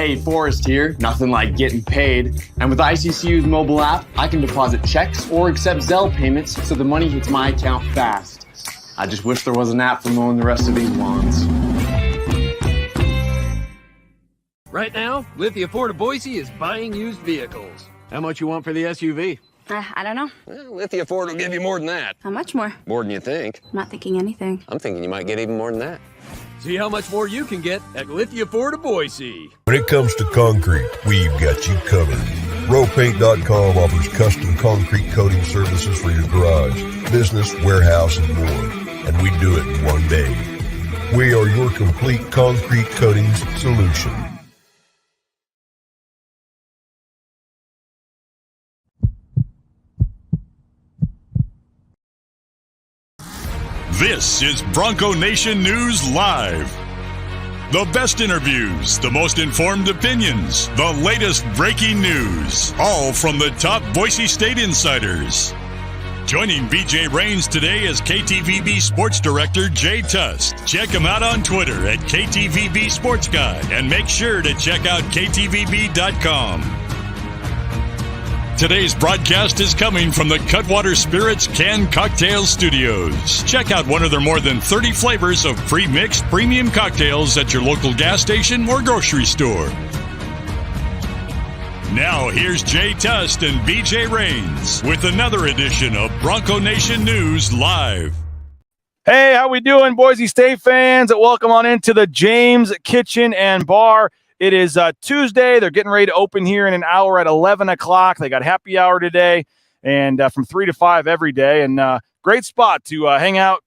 Hey, Forrest here. Nothing like getting paid. And with ICCU's mobile app, I can deposit checks or accept Zelle payments so the money hits my account fast. I just wish there was an app for mowing the rest of these lawns. Right now, Lithia Ford of Boise is buying used vehicles. How much you want for the SUV? I don't know. Well, Lithia Ford will give you more than that. How much more? More than you think. I'm not thinking anything. I'm thinking you might get even more than that. See how much more you can get at Lithia Ford of Boise. When it comes to concrete, we've got you covered. RowPaint.com offers custom concrete coating services for your garage, business, warehouse, and more. And we do it in one day. We are your complete concrete coatings solution. This is Bronco Nation News Live. The best interviews, the most informed opinions, the latest breaking news, all from the top Boise State insiders. Joining BJ Rains today is KTVB Sports Director Jay Tust. Check him out on Twitter at KTVB Sports Guy and make sure to check out KTVB.com. Today's broadcast is coming from the Cutwater Spirits Canned Cocktail Studios. Check out one of their more than 30 flavors of pre-mixed premium cocktails at your local gas station or grocery store. Now here's Jay Tust and BJ Rains with another edition of Bronco Nation News Live. Hey, how we doing, Boise State fans? Welcome on into the James Kitchen and Bar. It is Tuesday. They're getting ready to open here in an hour at 11 o'clock. They got happy hour today and from 3 to 5 every day. And great spot to hang out,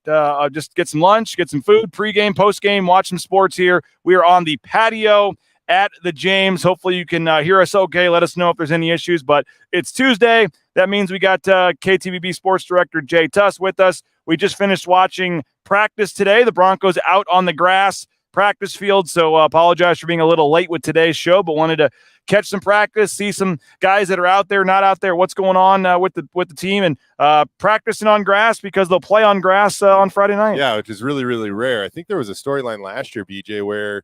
just get some lunch, get some food, pregame, postgame, watch some sports here. We are on the patio at the James. Hopefully you can hear us okay. Let us know if there's any issues. But it's Tuesday. That means we got KTVB Sports Director Jay Tust with us. We just finished watching practice today. The Broncos out on the grass practice field, so apologize for being a little late with today's show, but wanted to catch some practice, see some guys that are out there, not out there, what's going on with the team, and practicing on grass because they'll play on grass on Friday night. Yeah, which is really, really rare. I think there was a storyline last year, BJ, where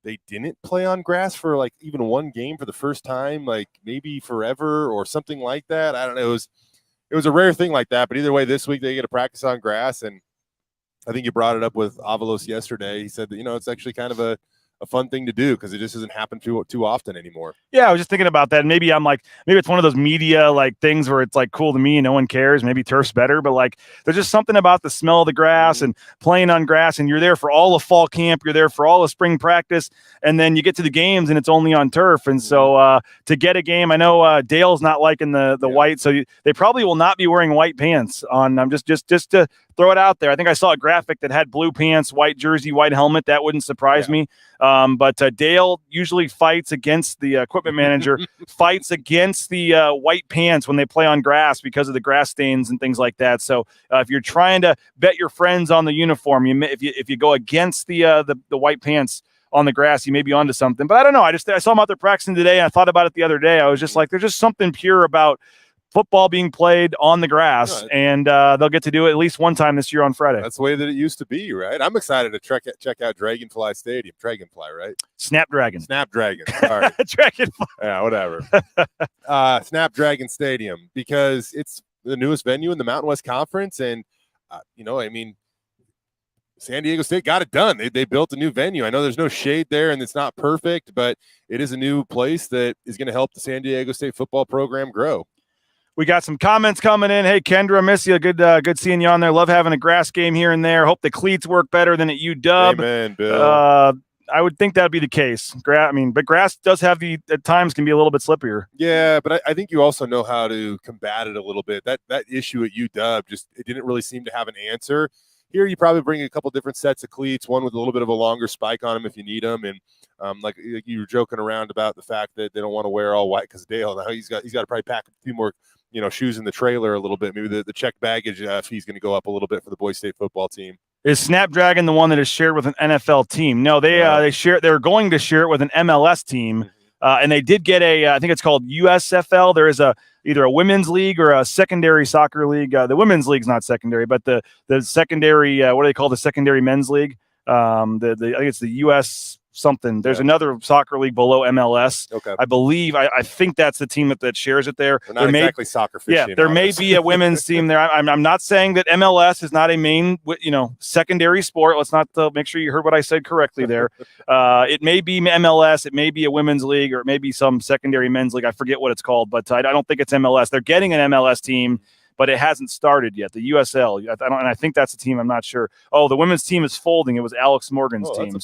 they didn't play on grass for like even one game for the first time, like maybe forever or something like that. I don't know. It was a rare thing like that, but either way, this week they get to practice on grass, and I think you brought it up with Avalos yesterday. He said that, it's actually kind of a fun thing to do because it just doesn't happen too often anymore. Yeah, I was just thinking about that. Maybe it's one of those media like things where it's like cool to me and no one cares. Maybe turf's better, but like there's just something about the smell of the grass and playing on grass, and you're there for all of fall camp, you're there for all of spring practice, and then you get to the games and it's only on turf. And so to get a game, I know Dale's not liking the white, so they probably will not be wearing white pants on. Just to throw it out there. I think I saw a graphic that had blue pants, white jersey, white helmet. That wouldn't surprise me. But Dale usually fights against the equipment manager, fights against the white pants when they play on grass because of the grass stains and things like that. So if you're trying to bet your friends on the uniform, if you go against the white pants on the grass, you may be onto something. But I don't know. I saw them out there practicing today, and I thought about it the other day. I was just like, there's just something pure about football being played on the grass, and they'll get to do it at least one time this year on Friday. That's the way that it used to be, right? I'm excited to check out Dragonfly Stadium. Dragonfly, right? Snapdragon. Sorry. Dragonfly. Yeah, whatever. Snapdragon Stadium, because it's the newest venue in the Mountain West Conference, and San Diego State got it done. They built a new venue. I know there's no shade there, and it's not perfect, but it is a new place that is going to help the San Diego State football program grow. We got some comments coming in. Hey, Kendra, miss you. Good seeing you on there. Love having a grass game here and there. Hope the cleats work better than at UW. Amen, Bill. I would think that would be the case. But grass does have at times can be a little bit slippier. Yeah, but I think you also know how to combat it a little bit. That issue at UW it didn't really seem to have an answer. Here, you probably bring a couple different sets of cleats, one with a little bit of a longer spike on them if you need them, and like you were joking around about the fact that they don't want to wear all white because Dale now he's got to probably pack a few more shoes in the trailer a little bit. Maybe the check baggage fee's going to go up a little bit for the Boise State football team. Is Snapdragon the one that is shared with an NFL team? No, they're going to share it with an MLS team, and they did get I think it's called USFL. There is either a women's league or a secondary soccer league. The women's league's not secondary, but the secondary, what do they call the secondary men's league? I think it's the US something. There's Yeah. another soccer league below MLS. Okay. I believe. I think that's the team that shares it there. They're not exactly soccer Yeah, there may be a women's team there. I'm not saying that MLS is not a main, secondary sport. Let's not make sure you heard what I said correctly there. It may be MLS, it may be a women's league, or it may be some secondary men's league. I forget what it's called, but I don't think it's MLS. They're getting an MLS team, but it hasn't started yet. The USL, and I think that's a team. I'm not sure. Oh, the women's team is folding. It was Alex Morgan's team.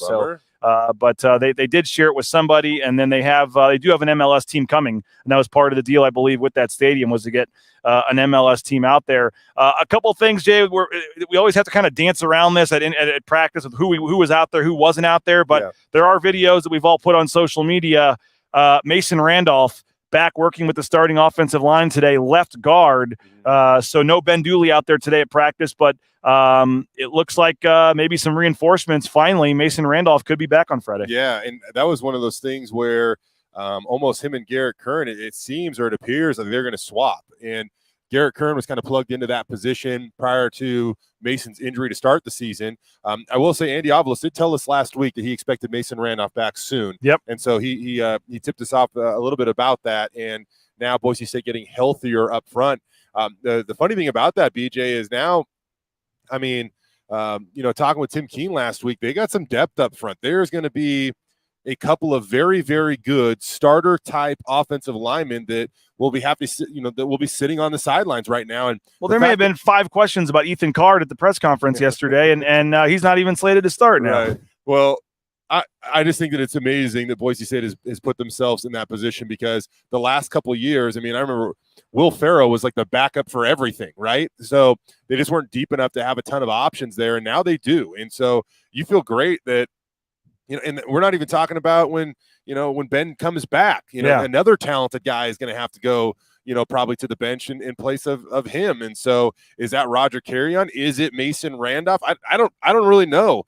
But they did share it with somebody, and then they do have an MLS team coming, and that was part of the deal, I believe, with that stadium was to get an MLS team out there. A couple things, Jay, we always have to kind of dance around this at practice with who was out there, who wasn't out there, but there are videos that we've all put on social media. Mason Randolph back working with the starting offensive line today, left guard. So no Ben Dooley out there today at practice, but it looks like maybe some reinforcements. Finally, Mason Randolph could be back on Friday. Yeah, and that was one of those things where almost him and Garrett Kern, it seems or it appears that they're going to swap. And Garrett Kern was kind of plugged into that position prior to Mason's injury to start the season. I will say Andy Avalos did tell us last week that he expected Mason Randolph back soon. Yep. And so he tipped us off a little bit about that. And now Boise State getting healthier up front. The funny thing about that, BJ, is now, talking with Tim Keene last week, they got some depth up front. There's going to be a couple of very, very good starter type offensive linemen that will be that will be sitting on the sidelines right now. And there may have been 5 questions about Ethan Card at the press conference yesterday, and he's not even slated to start now. Right. Well, I just think that it's amazing that Boise State has put themselves in that position, because the last couple of years, I remember Will Ferrell was like the backup for everything, right? So they just weren't deep enough to have a ton of options there, and now they do. And so you feel great that, and we're not even talking about when Ben comes back, another talented guy is going to have to go, probably to the bench in place of him. And so is that Roger Carrion? Is it Mason Randolph? I don't really know.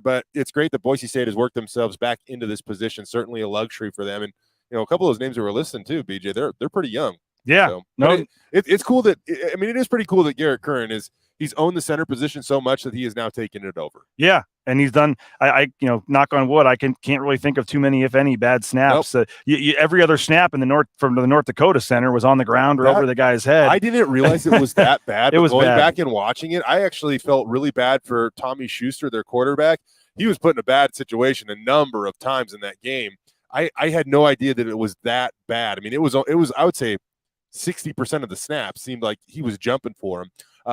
But it's great that Boise State has worked themselves back into this position. Certainly a luxury for them. And, a couple of those names that we're listening to, BJ, they're pretty young. Yeah. So, it's cool that, it is pretty cool that Garrett Kern he's owned the center position so much that he is now taking it over. Yeah. And he's done, knock on wood, I can't really think of too many, if any, bad snaps. Nope. Every other snap from the North Dakota center was on the ground or over the guy's head. I didn't realize it was that bad. It was going bad. Back and watching it, I actually felt really bad for Tommy Schuster, their quarterback. He was put in a bad situation a number of times in that game. I had no idea that it was that bad. It was I would say 60% of the snaps seemed like he was jumping for him.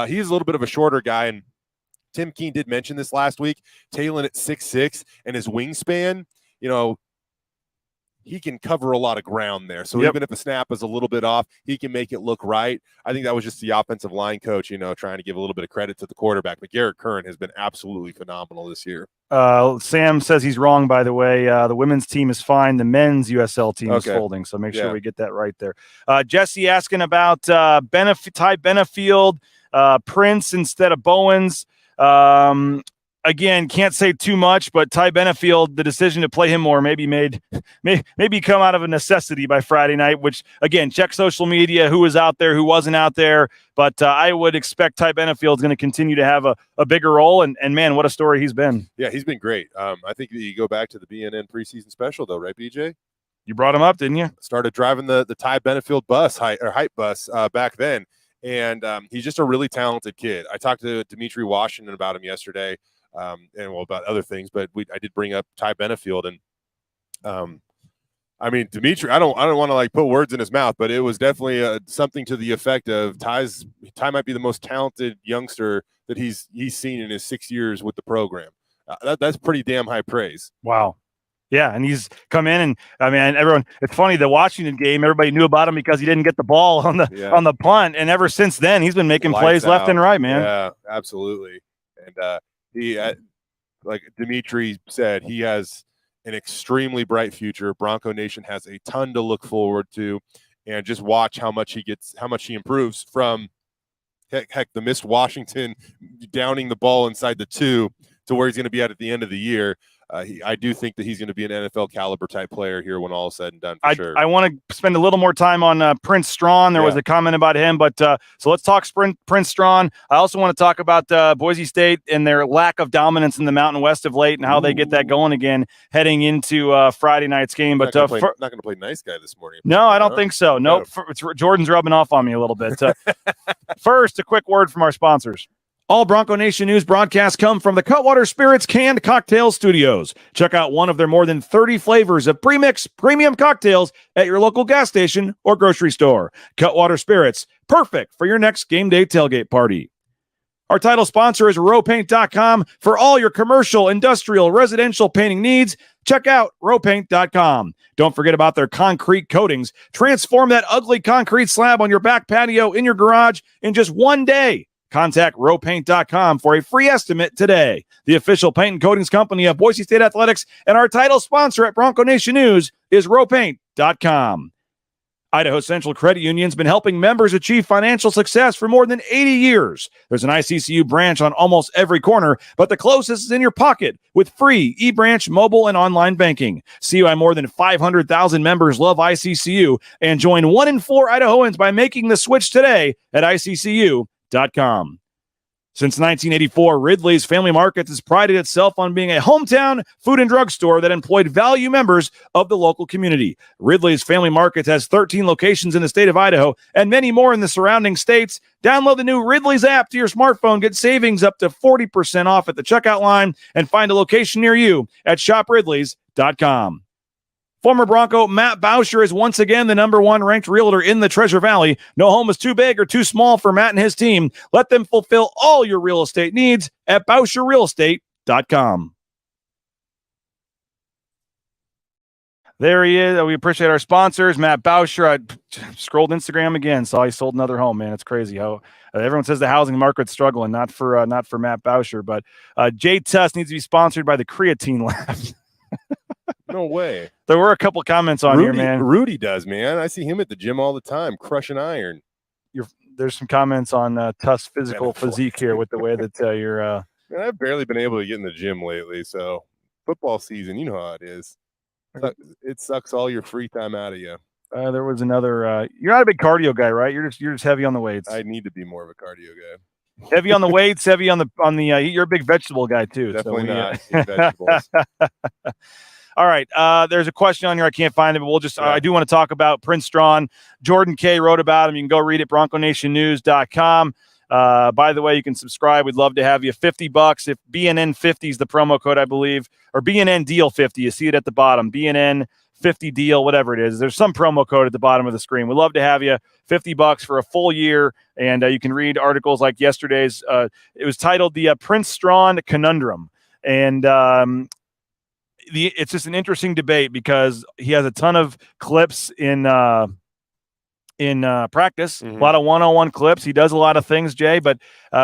He's a little bit of a shorter guy, and Tim Keene did mention this last week. Talon at 6'6", and his wingspan, he can cover a lot of ground there. So even if a snap is a little bit off, he can make it look right. I think that was just the offensive line coach, trying to give a little bit of credit to the quarterback. But Garrett Kern has been absolutely phenomenal this year. Sam says he's wrong, by the way. The women's team is fine. The men's USL team is folding, so make sure we get that right there. Jesse asking about Ty Benefield, Prince instead of Bowens. Again, can't say too much, but Ty Benefield, the decision to play him more maybe come out of a necessity by Friday night, which, again, check social media, who was out there, who wasn't out there. But I would expect Ty Benefield is going to continue to have a bigger role. And, man, what a story he's been. Yeah, he's been great. I think you go back to the BNN preseason special, though, right, BJ? You brought him up, didn't you? Started driving the Ty Benefield hype bus back then. And he's just a really talented kid. I talked to Dimitri Washington about him yesterday. About other things, but I did bring up Ty Benefield, and Dimitri, I don't want to put words in his mouth, but it was definitely something to the effect of Ty might be the most talented youngster that he's seen in his 6 years with the program. That's pretty damn high praise. Wow. Yeah, and he's come in, and everyone. It's funny, the Washington game, everybody knew about him because he didn't get the ball on the punt, and ever since then, he's been making plays left and right, man. Yeah, absolutely. And he, like Dimitri said, he has an extremely bright future. Bronco Nation has a ton to look forward to, and just watch how much he improves from heck the missed Washington downing the ball inside the 2 to where he's going to be at the end of the year. I do think that he's going to be an NFL caliber type player here when all is said and done. For sure. I want to spend a little more time on Prince Strachan. There was a comment about him, but so let's talk Prince Strachan. I also want to talk about Boise State and their lack of dominance in the Mountain West of late and how they get that going again heading into Friday night's game. But not going to play nice guy this morning. No, I don't think so. Nope. Jordan's rubbing off on me a little bit. First, a quick word from our sponsors. All Bronco Nation news broadcasts come from the Cutwater Spirits Canned Cocktail Studios. Check out one of their more than 30 flavors of premix premium cocktails at your local gas station or grocery store. Cutwater Spirits, perfect for your next game day tailgate party. Our title sponsor is rowpaint.com. For all your commercial, industrial, residential painting needs, check out rowpaint.com. Don't forget about their concrete coatings. Transform that ugly concrete slab on your back patio in your garage in just one day. Contact rowpaint.com for a free estimate today. The official paint and coatings company of Boise State Athletics and our title sponsor at Bronco Nation News is rowpaint.com. Idaho Central Credit Union's been helping members achieve financial success for more than 80 years. There's an ICCU branch on almost every corner, but the closest is in your pocket with free eBranch mobile and online banking. See why more than 500,000 members love ICCU and join 1 in 4 Idahoans by making the switch today at ICCU.com. Since 1984, Ridley's Family Markets has prided itself on being a hometown food and drug store that employed value members of the local community. Ridley's Family Markets has 13 locations in the state of Idaho and many more in the surrounding states. Download the new Ridley's app to your smartphone. Get savings up to 40% off at the checkout line and find a location near you at shopridleys.com. Former Bronco Matt Bauscher is once again the number 1 ranked realtor in the Treasure Valley. No home is too big or too small for Matt and his team. Let them fulfill all your real estate needs at BauscherRealEstate.com. There he is. We appreciate our sponsors. Matt Bauscher. I scrolled Instagram again, saw he sold another home. Man, it's crazy how everyone says the housing market's struggling. Not for Matt Bauscher, but Jay Tust needs to be sponsored by the Creatine Lab. No way. There were a couple comments on here, man. Rudy does, man. I see him at the gym all the time, crushing iron. There's some comments on Tust's physical physique here with the way that you're. Man, I've barely been able to get in the gym lately, so football season, you know how it is. It sucks all your free time out of you. There was another. You're not a big cardio guy, right? You're just heavy on the weights. I need to be more of a cardio guy. Heavy on the weights, heavy on the. You're a big vegetable guy too. Definitely not. Vegetables. All right. There's a question on here. I can't find it, but we'll just, I do want to talk about Prince Strachan. Jordan K. wrote about him. You can go read it, BroncoNationNews.com. By the way, you can subscribe. We'd love to have you. $50 if BNN 50 is the promo code, I believe, or BNN deal 50. You see it at the bottom. BNN 50 deal, whatever it is. There's some promo code at the bottom of the screen. We'd love to have you. $50 for a full year. And you can read articles like yesterday's. It was titled the Prince Strachan Conundrum. And, it's just an interesting debate because he has a ton of clips in practice, a lot of one-on-one clips. He does a lot of things, Jay, but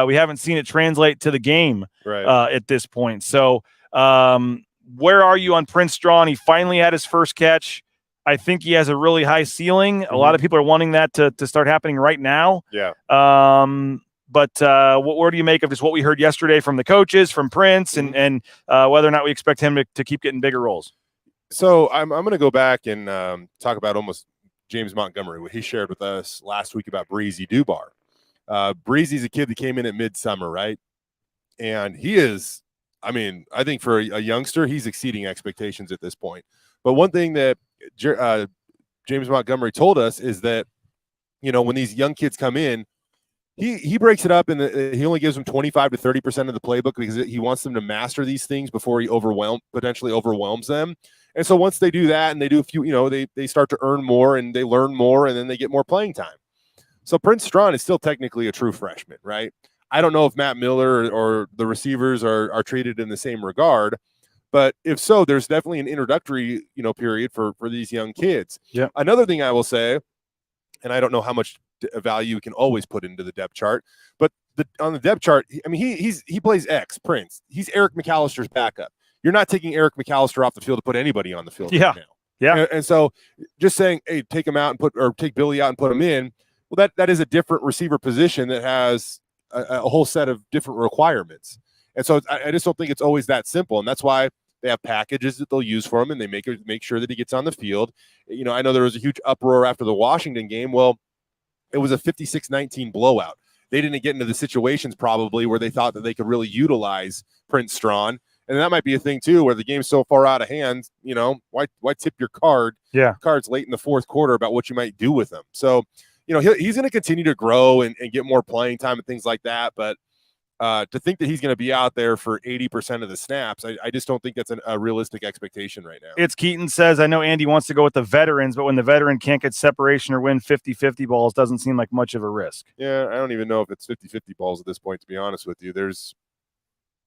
we haven't seen it translate to the game at this point. So where are you on Prince Strachan? He finally had his first catch. I think he has a really high ceiling. A lot of people are wanting that to start happening right now. Yeah. But what do you make of just what we heard yesterday from the coaches, from Prince, and whether or not we expect him to keep getting bigger roles? So I'm going to go back and talk about almost James Montgomery, what he shared with us last week about Breezy Dubar. Breezy's a kid that came in at midsummer, right? And he is, I think for a youngster, he's exceeding expectations at this point. But one thing that James Montgomery told us is that, when these young kids come in, he breaks it up and he only gives them 25 to 30% of the playbook because he wants them to master these things before he potentially overwhelms them. And so once they do that and they do a few, they start to earn more and they learn more and then they get more playing time. So Prince Strachan is still technically a true freshman, right? I don't know if Matt Miller or the receivers are treated in the same regard, but if so, there's definitely an introductory, period for these young kids. Yeah. Another thing I will say, and I don't know how much value you can always put into the depth chart, but on the depth chart, he plays X, Prince. He's Eric McAllister's backup. You're not taking Eric McAllister off the field to put anybody on the field right now. Yeah. And so just saying, hey, take him out or take Billy out and put him in. Well, that is a different receiver position that has a whole set of different requirements. And so I just don't think it's always that simple. And that's why they have packages that they'll use for him, and they make sure that he gets on the field. I know there was a huge uproar after the Washington game. Well, it was a 56-19 blowout. They didn't get into the situations probably where they thought that they could really utilize Prince Strachan. And that might be a thing too, where the game's so far out of hand, why tip your cards late in the fourth quarter about what you might do with them. So, he's going to continue to grow and get more playing time and things like that. But to think that he's going to be out there for 80% of the snaps, I just don't think that's a realistic expectation right now. It's Keaton says, I know Andy wants to go with the veterans, but when the veteran can't get separation or win 50-50 balls, doesn't seem like much of a risk. Yeah, I don't even know if it's 50-50 balls at this point, to be honest with you.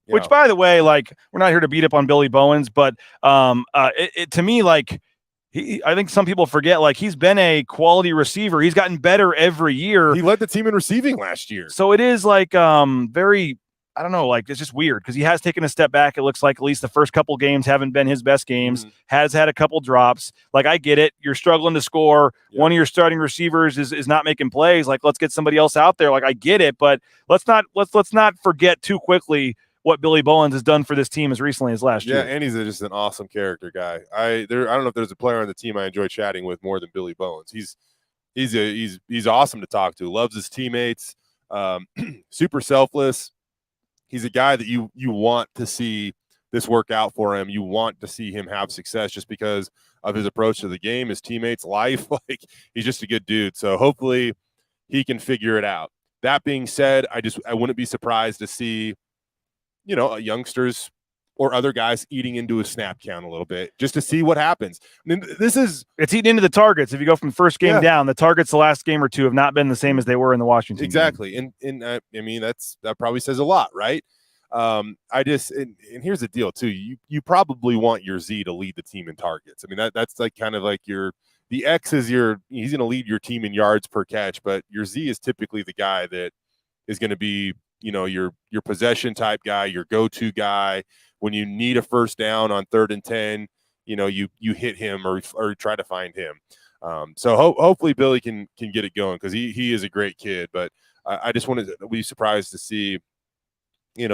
Which, by the way, like, we're not here to beat up on Billy Bowens, but to me, like, I think some people forget, like, he's been a quality receiver. He's gotten better every year. He led the team in receiving last year. So it is like very, I don't know, like, it's just weird because he has taken a step back. It looks like at least the first couple games haven't been his best games, has had a couple drops. Like, I get it. You're struggling to score. Yep. One of your starting receivers is not making plays. Like, let's get somebody else out there. Like, I get it, but let's not forget too quickly what Billy Bowens has done for this team as recently as last year. Yeah, and he's just an awesome character guy. I don't know if there's a player on the team I enjoy chatting with more than Billy Bowens. He's awesome to talk to. Loves his teammates. Super selfless. He's a guy that you want to see this work out for him. You want to see him have success just because of his approach to the game, his teammates' life. Like, he's just a good dude. So hopefully he can figure it out. That being said, I wouldn't be surprised to see youngsters or other guys eating into a snap count a little bit just to see what happens. I mean, it's eating into the targets. If you go from first game down, the targets the last game or two have not been the same as they were in the Washington exactly. game. And I mean, that probably says a lot, right? And here's the deal too. You probably want your Z to lead the team in targets. I mean, that's like kind of like the X is he's going to lead your team in yards per catch, but your Z is typically the guy that is going to be, your possession type guy, your go-to guy. When you need a first down on 3rd and 10, you hit him or try to find him. So hopefully Billy can get it going because he is a great kid. But I just wanted to be surprised to see,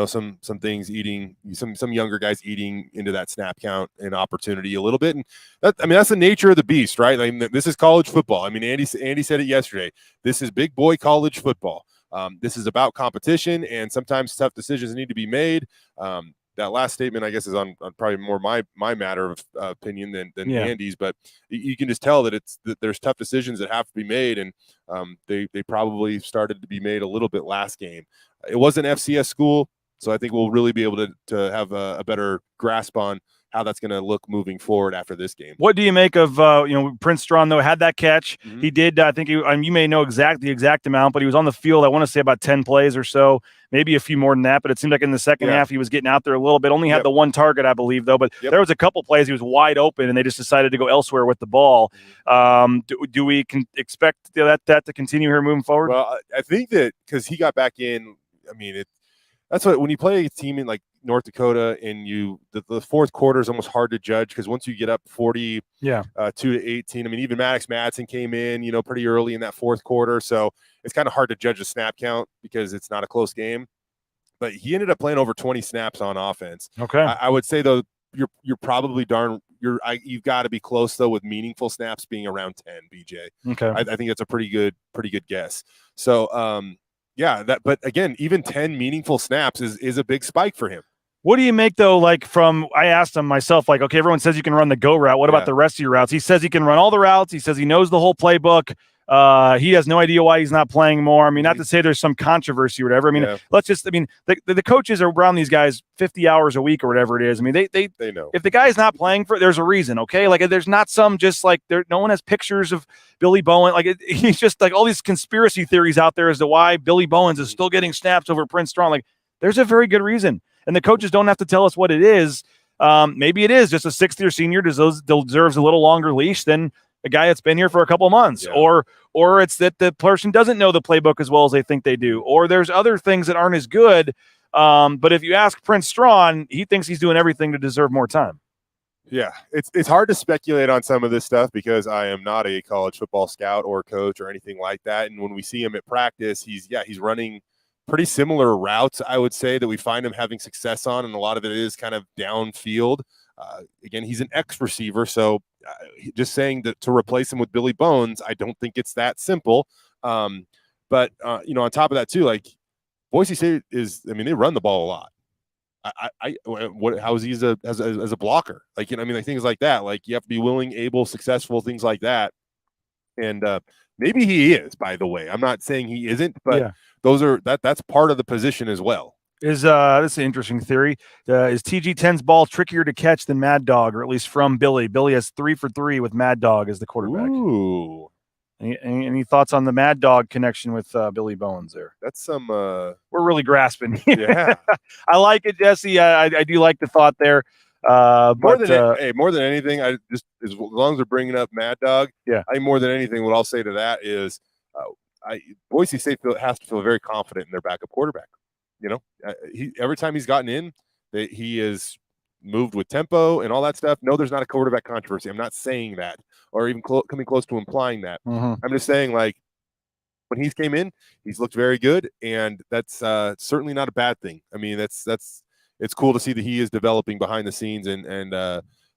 some things eating, some younger guys eating into that snap count and opportunity a little bit. And that's the nature of the beast, right? I mean, this is college football. I mean, Andy said it yesterday. This is big boy college football. This is about competition, and sometimes tough decisions need to be made. That last statement, I guess, is on probably more my matter of opinion than Andy's, but you can just tell that there's tough decisions that have to be made, and they probably started to be made a little bit last game. It was an FCS school, so I think we'll really be able to have a better grasp on how that's going to look moving forward after this game. What do you make of Prince Strachan, though, had that catch? Mm-hmm. He did, I think you may know the exact amount, but he was on the field, I want to say about 10 plays or so, maybe a few more than that, but it seemed like in the second half he was getting out there a little bit. Only had the one target, I believe, though, but there was a couple plays he was wide open and they just decided to go elsewhere with the ball. Do we expect that to continue here moving forward? Well, I think that because he got back in, I mean, that's what, when you play a team in like North Dakota and the fourth quarter is almost hard to judge because once you get up 42 to 18, I mean, even Maddox Madsen came in, pretty early in that fourth quarter. So it's kind of hard to judge a snap count because it's not a close game, but he ended up playing over 20 snaps on offense. Okay. I would say though, you're probably you've got to be close though with meaningful snaps being around 10, BJ. Okay. I think that's a pretty good guess. So, but again, even 10 meaningful snaps is a big spike for him. What do you make, though, I asked him myself, okay, everyone says you can run the go route. What about the rest of your routes? He says he can run all the routes. He says he knows the whole playbook. He has no idea why he's not playing more. I mean, not to say there's some controversy or whatever. I mean, the coaches are around these guys 50 hours a week or whatever it is. I mean, they know. If the guy's not playing there's a reason, okay? Like, there's not some just no one has pictures of Billy Bowen. He's just all these conspiracy theories out there as to why Billy Bowens is still getting snaps over Prince Strachan. There's a very good reason. And the coaches don't have to tell us what it is. Maybe it is just a sixth-year senior deserves a little longer leash than a guy that's been here for a couple of months. Yeah. Or it's that the person doesn't know the playbook as well as they think they do. Or there's other things that aren't as good. But if you ask Prince Strachan, he thinks he's doing everything to deserve more time. Yeah, it's hard to speculate on some of this stuff because I am not a college football scout or coach or anything like that. And when we see him at practice, he's running pretty similar routes, I would say, that we find him having success on, and a lot of it is kind of downfield. Again, he's an X receiver, so just saying that to replace him with Billy Bones, I don't think it's that simple. But on top of that too, like Boise State they run the ball a lot. How is he as a blocker? Like, like things like that. Like, you have to be willing, able, successful, things like that. And maybe he is, by the way. I'm not saying he isn't, but that's part of the position as well. This is an interesting theory. Is TG10's ball trickier to catch than Mad Dog, or at least from Billy? Billy has 3 for 3 with Mad Dog as the quarterback. Ooh. Any thoughts on the Mad Dog connection with Billy Bones there? That's some we're really grasping. Yeah. I like it, Jesse. I do like the thought there. More than anything, I just as long as they're bringing up Mad Dog, yeah. I think more than anything, what I'll say to that is, Boise State has to feel very confident in their backup quarterback. Every time he's gotten in, he is moved with tempo and all that stuff. No, there's not a quarterback controversy. I'm not saying that, or even coming close to implying that. Mm-hmm. I'm just saying, like, when he's came in, he's looked very good, and that's certainly not a bad thing. I mean, it's cool to see that he is developing behind the scenes and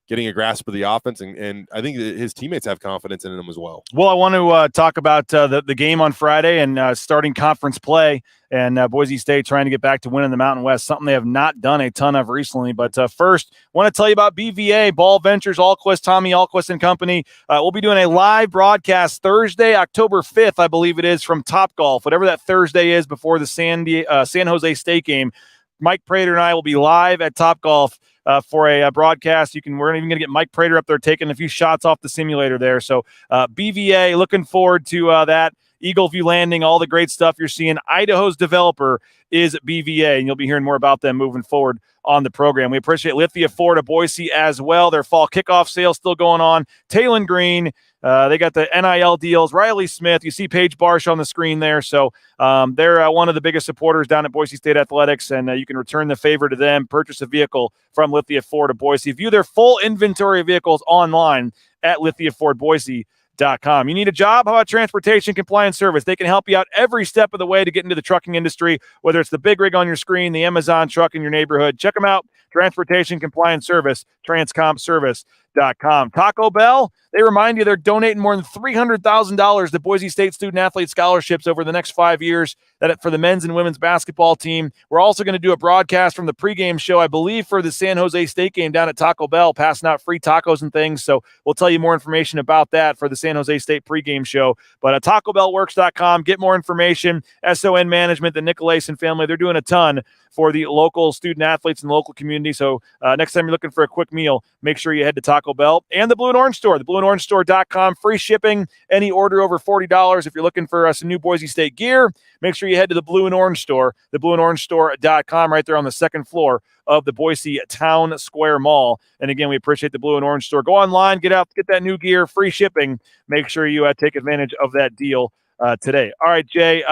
getting a grasp of the offense, and I think that his teammates have confidence in him as well. Well, I want to talk about the game on Friday and starting conference play, and Boise State trying to get back to winning the Mountain West, something they have not done a ton of recently. But first, want to tell you about BVA, Ball Ventures, Alquist, Tommy Alquist and Company. We'll be doing a live broadcast Thursday, October 5th, I believe it is, from Topgolf, whatever that Thursday is before the San Jose State game. Mike Prater and I will be live at Topgolf for a broadcast. We're even going to get Mike Prater up there taking a few shots off the simulator there. So BVA, looking forward to that. Eagle View Landing, all the great stuff you're seeing. Idaho's developer is BVA, and you'll be hearing more about them moving forward on the program. We appreciate Lithia Ford of Boise as well. Their fall kickoff sale still going on. Talon Green, they got the NIL deals. Riley Smith, you see Paige Barsh on the screen there. So they're one of the biggest supporters down at Boise State Athletics, and you can return the favor to them. Purchase a vehicle from Lithia Ford of Boise. View their full inventory of vehicles online at lithiafordboise.com. You need a job? How about Transportation Compliance Service? They can help you out every step of the way to get into the trucking industry, whether it's the big rig on your screen, the Amazon truck in your neighborhood. Check them out. Transportation Compliance Service, transcompservice.com. Taco Bell, they remind you they're donating more than $300,000 to Boise State student-athlete scholarships over the next 5 years for the men's and women's basketball team. We're also going to do a broadcast from the pregame show, I believe, for the San Jose State game down at Taco Bell, passing out free tacos and things. So we'll tell you more information about that for the San Jose State pregame show. But TacoBellWorks.com, get more information. SON Management, the Nicolason family, they're doing a ton for the local student-athletes and the local community. So next time you're looking for a quick meal, make sure you head to Taco Bell and the Blue and Orange Store, theblueandorangestore.com. Free shipping, any order over $40. If you're looking for some new Boise State gear, make sure you head to the Blue and Orange Store, theblueandorangestore.com, right there on the second floor of the Boise Town Square Mall. And again, we appreciate the Blue and Orange Store. Go online, get that new gear, free shipping. Make sure you take advantage of that deal today. All right, Jay,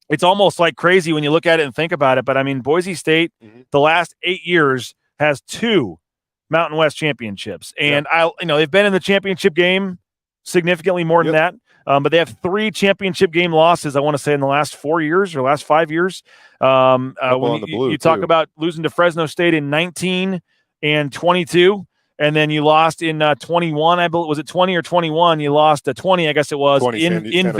it's almost like crazy when you look at it and think about it, but I mean, Boise State, the last 8 years has 2 Mountain West championships, and they've been in the championship game significantly more than that. But they have 3 championship game losses, I want to say, in the last 4 years or last 5 years. When you talk about losing to Fresno State in 19 and 22, and then you lost in 21. I believe, was it 20 or 21? You lost 20, I guess it was, in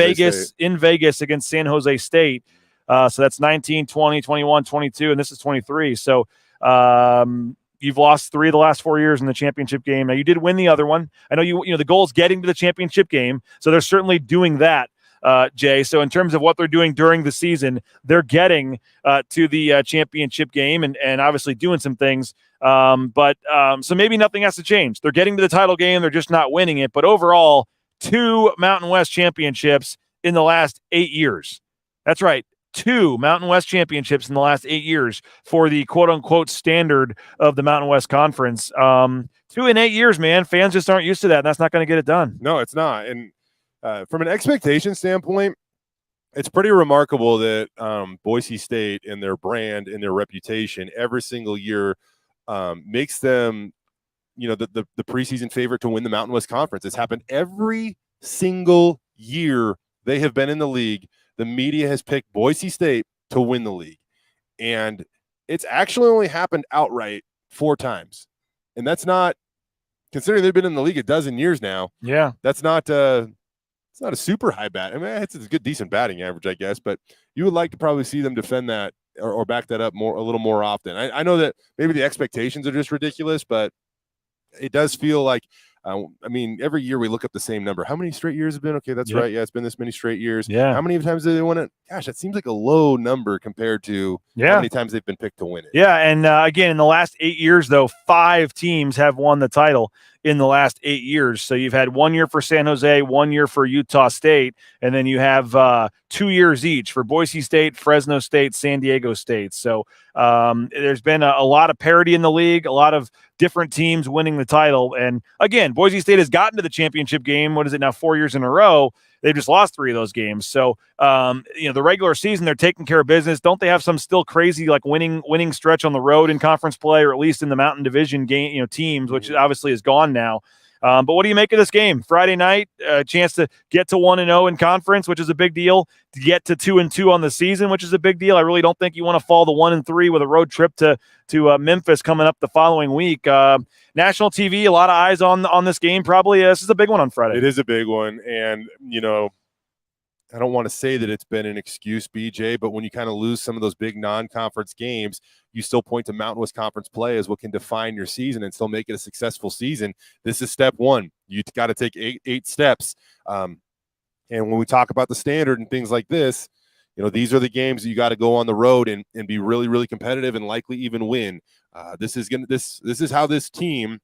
Vegas against San Jose State. So that's 19, 20, 21, 22, and this is 23. So you've lost 3 of the last 4 years in the championship game. Now, you did win the other one. I know the goal is getting to the championship game, so they're certainly doing that, Jay. So in terms of what they're doing during the season, they're getting to the championship game and obviously doing some things. So maybe nothing has to change. They're getting to the title game. They're just not winning it. But overall, 2 Mountain West championships in the last 8 years. That's right. 2 Mountain West championships in the last 8 years for the quote-unquote standard of the Mountain West Conference. 2 in 8 years, man. Fans just aren't used to that, and that's not going to get it done. No, it's not. And from an expectation standpoint, it's pretty remarkable that Boise State and their brand and their reputation every single year makes them, the preseason favorite to win the Mountain West Conference. It's happened every single year they have been in the league. The media has picked Boise State to win the league. And it's actually only happened outright 4 times. And that's not, considering they've been in the league a dozen years now. Yeah. That's not it's not a super high bat. I mean, it's a good, decent batting average, I guess, but you would like to probably see them defend that or back that up a little more often. I know that maybe the expectations are just ridiculous, but it does feel like, I mean, every year we look up the same number. How many straight years have been? Okay, that's right. Yeah, it's been this many straight years. Yeah. How many times did they win it? Gosh, that seems like a low number compared to how many times they've been picked to win it. Yeah, and again, in the last 8 years, though, 5 teams have won the title in the last 8 years. So you've had 1 year for San Jose, 1 year for Utah State, and then you have 2 years each for Boise State, Fresno State, San Diego State. So there's been a lot of parity in the league, a lot of different teams winning the title. And again, Boise State has gotten to the championship game. What is it now? 4 years in a row. They've just lost 3 of those games. So, the regular season, they're taking care of business. Don't they have some still crazy, like winning stretch on the road in conference play, or at least in the Mountain Division game, teams, which obviously is gone now. But what do you make of this game? Friday night, a chance to get to 1-0 in conference, which is a big deal. To get to 2-2 on the season, which is a big deal. I really don't think you want to fall to 1-3 with a road trip to Memphis coming up the following week. National TV, a lot of eyes on this game. Probably this is a big one on Friday. It is a big one, and I don't want to say that it's been an excuse, BJ, but when you kind of lose some of those big non-conference games, you still point to Mountain West Conference play as what can define your season and still make it a successful season. This is step 1. You got to take eight steps. And when we talk about the standard and things like this, these are the games that you got to go on the road and be really, really competitive and likely even win. This is how this team,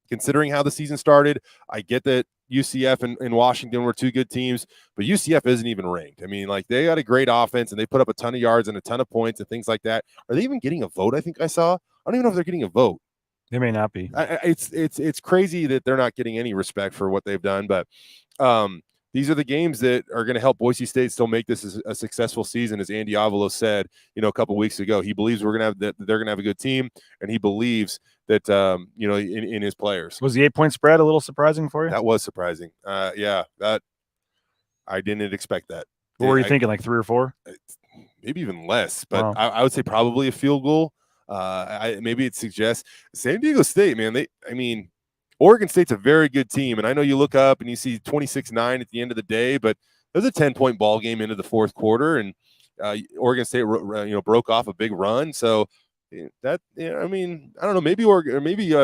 considering how the season started, I get that UCF and Washington were 2 good teams, but UCF isn't even ranked. I mean, like, they got a great offense and they put up a ton of yards and a ton of points and things like that. Are they even getting a vote? I think I saw. I don't even know if they're getting a vote. They may not be. It's crazy that they're not getting any respect for what they've done, but these are the games that are going to help Boise State still make this a successful season. As Andy Avalos said, a couple weeks ago, he believes they're going to have a good team, and he believes that in his players. Was the 8-point spread a little surprising for you? That was surprising. Yeah, that I didn't expect that. What were you thinking, like 3 or 4? Maybe even less, but wow. I would say probably a field goal. Maybe it suggests San Diego State, man. Oregon State's a very good team, and I know you look up and you see 26-9 at the end of the day, but there's a 10-point ball game into the 4th quarter, and Oregon State broke off a big run. So that I don't know, maybe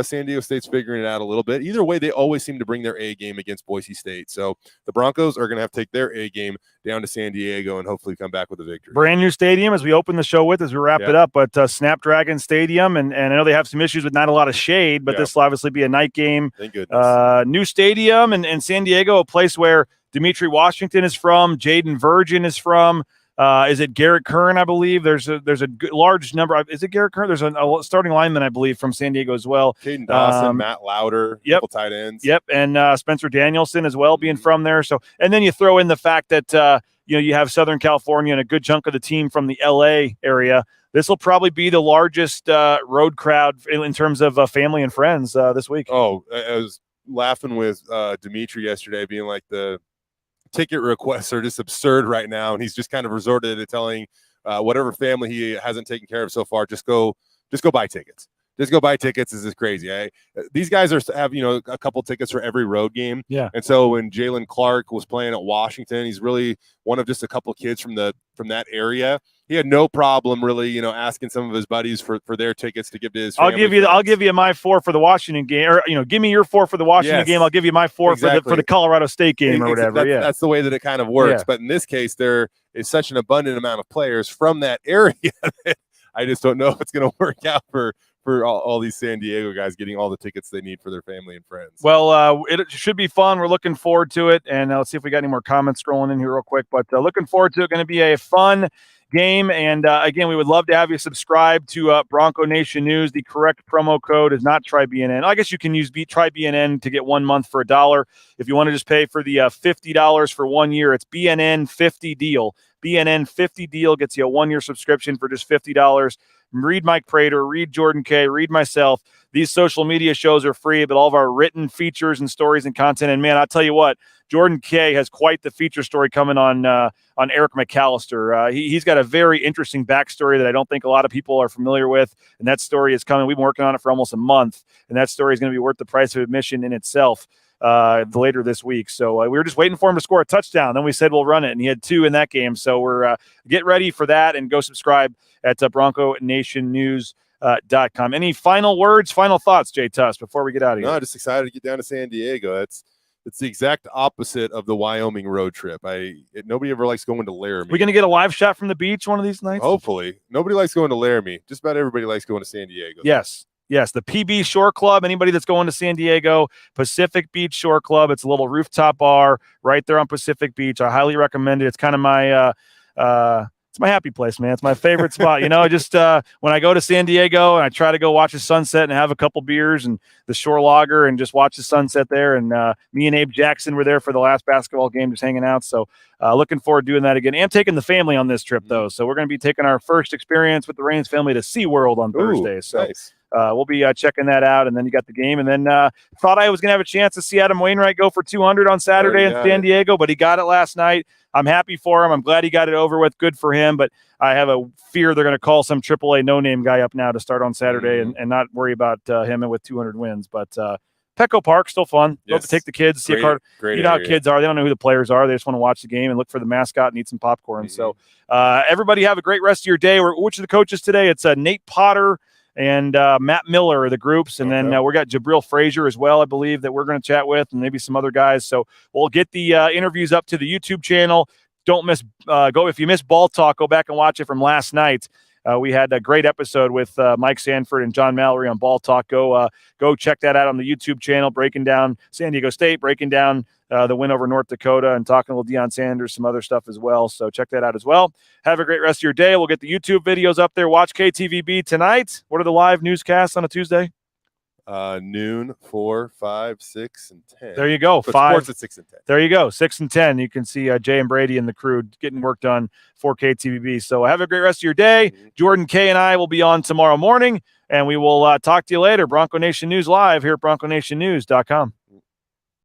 San Diego State's figuring it out a little bit. Either way, they always seem to bring their A game against Boise State. So the Broncos are going to have to take their A game down to San Diego and hopefully come back with a victory. Brand new stadium, as we open the show with, as we wrap it up, but Snapdragon Stadium, and I know they have some issues with not a lot of shade, but this will obviously be a night game. Thank goodness. New stadium and San Diego, a place where Dimitri Washington is from, Jaden Virgin is from. Is it Garrett Kern? I believe there's a large number. Is it Garrett Kern? There's a starting lineman, I believe, from San Diego as well. Caden Dawson, Matt Lauder, couple tight ends. Yep, and Spencer Danielson as well, being from there. So, and then you throw in the fact that you have Southern California and a good chunk of the team from the LA area. This will probably be the largest road crowd in terms of family and friends this week. Oh, I was laughing with Dimitri yesterday, being like, the ticket requests are just absurd right now, and he's just kind of resorted to telling whatever family he hasn't taken care of so far, just go buy tickets. Just go buy tickets. This is crazy. These guys have a couple tickets for every road game. Yeah. And so when Jalen Clark was playing at Washington, he's really one of just a couple kids from that area. He had no problem really, asking some of his buddies for their tickets to give to his family. I'll give you my 4 for the Washington game, or give me your 4 for the Washington game. I'll give you my 4 for the Colorado State game or whatever. That's the way that it kind of works. But in this case, there is such an abundant amount of players from that area that I just don't know if it's going to work out for all these San Diego guys getting all the tickets they need for their family and friends. Well, it should be fun. We're looking forward to it. And let's see if we got any more comments scrolling in here real quick. But looking forward to it. Going to be a fun game. And again, we would love to have you subscribe to Bronco Nation News. The correct promo code is not TryBNN. I guess you can use TryBNN to get 1 month for $1. If you want to just pay for the $50 for 1 year, it's BNN 50 deal. BNN 50 deal gets you a 1 year subscription for just $50. read Mike Prater, read Jordan K, read myself. These social media shows are free, but all of our written features and stories and content. And man, I'll tell you what, Jordan K has quite the feature story coming on Eric McAllister. He's got a very interesting backstory that I don't think a lot of people are familiar with. And that story is coming. We've been working on it for almost a month, and that story is going to be worth the price of admission in itself later this week. So we were just waiting for him to score a touchdown. Then we said we'll run it, and he had 2 in that game. So we're get ready for that and go subscribe at BroncoNationNews.com. Any final words, final thoughts, Jay Tust, before we get out of here? No, just excited to get down to San Diego. It's the exact opposite of the Wyoming road trip. Nobody ever likes going to Laramie. We going to get a live shot from the beach one of these nights? Hopefully. Nobody likes going to Laramie. Just about everybody likes going to San Diego. Yes. Yes, the PB Shore Club. Anybody that's going to San Diego, Pacific Beach Shore Club. It's a little rooftop bar right there on Pacific Beach. I highly recommend it. It's kind of my it's my happy place, man. It's my favorite spot. Just when I go to San Diego and I try to go watch the sunset and have a couple beers and the shore lager and just watch the sunset there. And me and Abe Jackson were there for the last basketball game, just hanging out. So looking forward to doing that again. And taking the family on this trip, though. So we're going to be taking our first experience with the Reigns family to SeaWorld on Thursday. So nice. We'll be checking that out, and then you got the game. And then thought I was going to have a chance to see Adam Wainwright go for 200 on Saturday in San Diego, but he got it last night. I'm happy for him. I'm glad he got it over with. Good for him. But I have a fear they're going to call some AAA no-name guy up now to start on Saturday and not worry about him with 200 wins. But Petco Park, still fun. Love to take the kids, see a card. You know how kids are. They don't know who the players are. They just want to watch the game and look for the mascot and eat some popcorn. So everybody have a great rest of your day. Which of the coaches today? It's Nate Potter and Matt Miller are the groups. And then we got Jabril Frazier as well, I believe, that we're going to chat with, and maybe some other guys. So we'll get the interviews up to the YouTube channel. Don't miss if you missed Ball Talk, go back and watch it from last night. We had a great episode with Mike Sanford and John Mallory on Ball Talk. Go check that out on the YouTube channel, breaking down San Diego State, breaking down the win over North Dakota, and talking a little Deion Sanders, some other stuff as well. So check that out as well. Have a great rest of your day. We'll get the YouTube videos up there. Watch KTVB tonight. What are the live newscasts on a Tuesday? Noon, 4, 5, 6, and 10. There you go. But 5 sports at 6 and 10. There you go. 6 and 10. You can see Jay and Brady and the crew getting work done for KTVB. So have a great rest of your day. Jordan K and I will be on tomorrow morning, and we will talk to you later. Bronco Nation News Live here at BroncoNationNews.com.